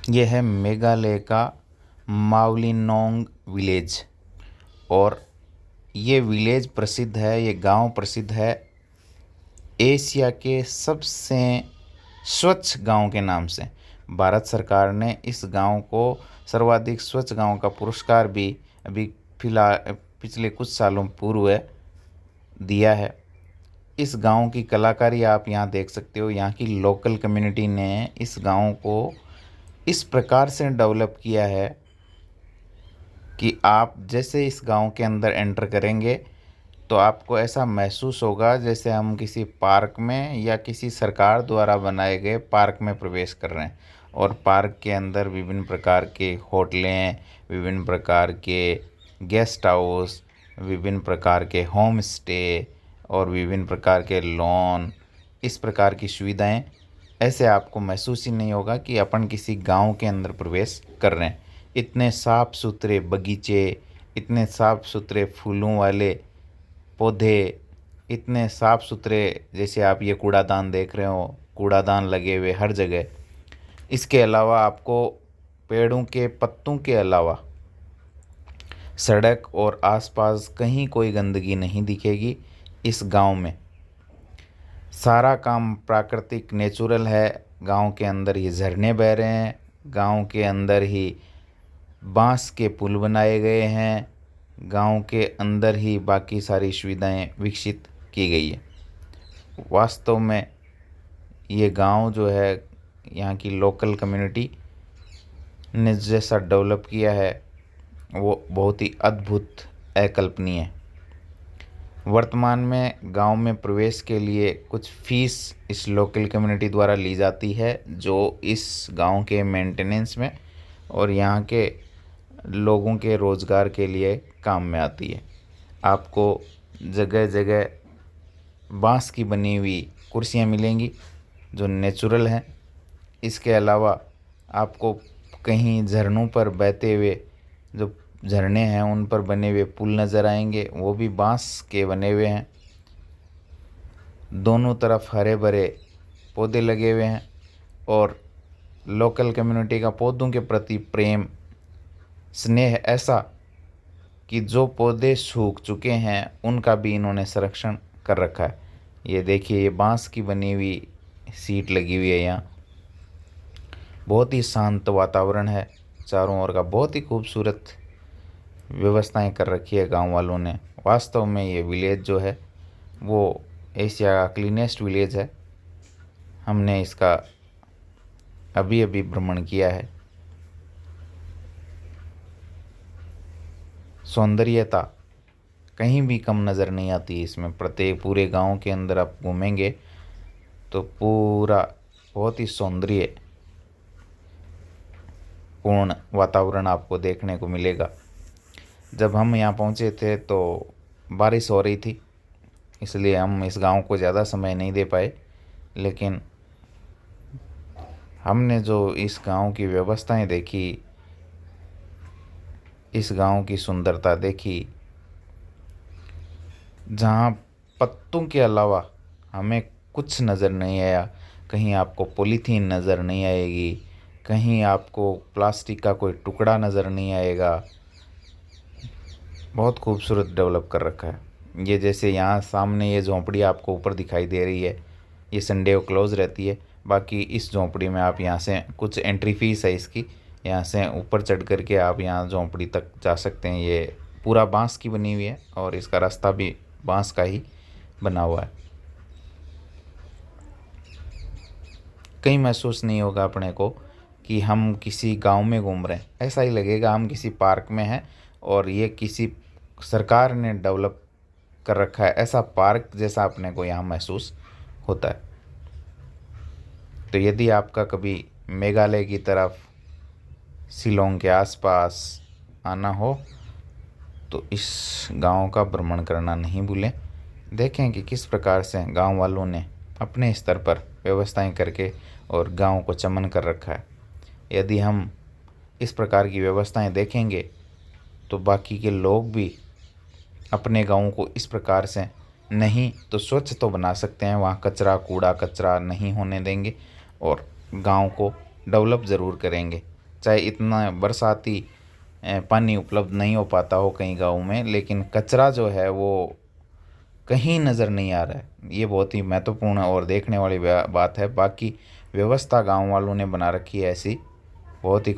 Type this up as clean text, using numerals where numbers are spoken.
ये है मेघालय का मावलिनोंग विलेज। और ये विलेज प्रसिद्ध है, ये गांव प्रसिद्ध है एशिया के सबसे स्वच्छ गांव के नाम से। भारत सरकार ने इस गांव को सर्वाधिक स्वच्छ गांव का पुरस्कार भी अभी फिलहाल पिछले कुछ सालों पूर्व दिया है। इस गांव की कलाकारी आप यहाँ देख सकते हो। यहाँ की लोकल कम्युनिटी ने इस गांव को इस प्रकार से डेवलप किया है कि आप जैसे इस गांव के अंदर एंटर करेंगे तो आपको ऐसा महसूस होगा जैसे हम किसी पार्क में या किसी सरकार द्वारा बनाए गए पार्क में प्रवेश कर रहे हैं। और पार्क के अंदर विभिन्न प्रकार के होटलें, विभिन्न प्रकार के गेस्ट हाउस, विभिन्न प्रकार के होम स्टे और विभिन्न प्रकार के लॉन, इस प्रकार की सुविधाएं, ऐसे आपको महसूस ही नहीं होगा कि अपन किसी गांव के अंदर प्रवेश कर रहे हैं। इतने साफ़ सुथरे बगीचे, इतने साफ़ सुथरे फूलों वाले पौधे, इतने साफ़ सुथरे, जैसे आप ये कूड़ादान देख रहे हो, कूड़ादान लगे हुए हर जगह। इसके अलावा आपको पेड़ों के पत्तों के अलावा सड़क और आसपास कहीं कोई गंदगी नहीं दिखेगी। इस गांव में सारा काम प्राकृतिक नेचुरल है। गांव के अंदर ही झरने बह रहे हैं, गांव के अंदर ही बांस के पुल बनाए गए हैं, गांव के अंदर ही बाकी सारी सुविधाएं विकसित की गई है। वास्तव में ये गांव जो है, यहाँ की लोकल कम्युनिटी ने जैसा डेवलप किया है वो बहुत ही अद्भुत, अकल्पनीय है। वर्तमान में गांव में प्रवेश के लिए कुछ फीस इस लोकल कम्युनिटी द्वारा ली जाती है, जो इस गांव के मेंटेनेंस में और यहाँ के लोगों के रोज़गार के लिए काम में आती है। आपको जगह जगह बांस की बनी हुई कुर्सियाँ मिलेंगी जो नेचुरल हैं। इसके अलावा आपको कहीं झरनों पर बहते हुए जो झरने हैं उन पर बने हुए पुल नज़र आएंगे, वो भी बांस के बने हुए हैं। दोनों तरफ हरे भरे पौधे लगे हुए हैं और लोकल कम्युनिटी का पौधों के प्रति प्रेम, स्नेह ऐसा कि जो पौधे सूख चुके हैं उनका भी इन्होंने संरक्षण कर रखा है। ये देखिए, ये बांस की बनी हुई सीट लगी हुई है यहाँ। बहुत ही शांत वातावरण है, चारों ओर का बहुत ही खूबसूरत व्यवस्थाएं कर रखी है गांव वालों ने। वास्तव में ये विलेज जो है वो एशिया का क्लीनेस्ट विलेज है। हमने इसका अभी अभी भ्रमण किया है। सौंदर्यता कहीं भी कम नज़र नहीं आती इसमें। प्रत्येक पूरे गांव के अंदर आप घूमेंगे तो पूरा बहुत ही सौंदर्य पूर्ण वातावरण आपको देखने को मिलेगा। जब हम यहाँ पहुँचे थे तो बारिश हो रही थी, इसलिए हम इस गांव को ज़्यादा समय नहीं दे पाए, लेकिन हमने जो इस गांव की व्यवस्थाएं देखी, इस गांव की सुंदरता देखी, जहाँ पत्तों के अलावा हमें कुछ नज़र नहीं आया। कहीं आपको पॉलीथीन नज़र नहीं आएगी, कहीं आपको प्लास्टिक का कोई टुकड़ा नज़र नहीं आएगा। बहुत खूबसूरत डेवलप कर रखा है। ये जैसे यहाँ सामने ये झोंपड़ी आपको ऊपर दिखाई दे रही है, ये संडे को क्लोज़ रहती है। बाकी इस झोंपड़ी में आप यहाँ से कुछ एंट्री फीस है इसकी, यहाँ से ऊपर चढ़ करके आप यहाँ झोंपड़ी तक जा सकते हैं। ये पूरा बांस की बनी हुई है और इसका रास्ता भी बांस का ही बना हुआ है। कहीं महसूस नहीं होगा अपने को कि हम किसी गांव में घूम रहे हैं, ऐसा ही लगेगा हम किसी पार्क में हैं और ये किसी सरकार ने डेवलप कर रखा है, ऐसा पार्क जैसा अपने को यहाँ महसूस होता है। तो यदि आपका कभी मेघालय की तरफ, शिलोंग के आसपास आना हो तो इस गांव का भ्रमण करना नहीं भूलें। देखें कि किस प्रकार से गांव वालों ने अपने स्तर पर व्यवस्थाएं करके और गांव को चमन कर रखा है। यदि हम इस प्रकार की व्यवस्थाएं देखेंगे तो बाकी के लोग भी अपने गाँव को इस प्रकार से नहीं तो स्वच्छ तो बना सकते हैं। वहाँ कचरा, कूड़ा कचरा नहीं होने देंगे और गांव को डेवलप ज़रूर करेंगे। चाहे इतना बरसाती पानी उपलब्ध नहीं हो पाता हो कहीं गाँव में, लेकिन कचरा जो है वो कहीं नज़र नहीं आ रहा है। ये बहुत ही महत्वपूर्ण और देखने वाली बात है। बाकी व्यवस्था गांव वालों ने बना रखी है ऐसी, बहुत ही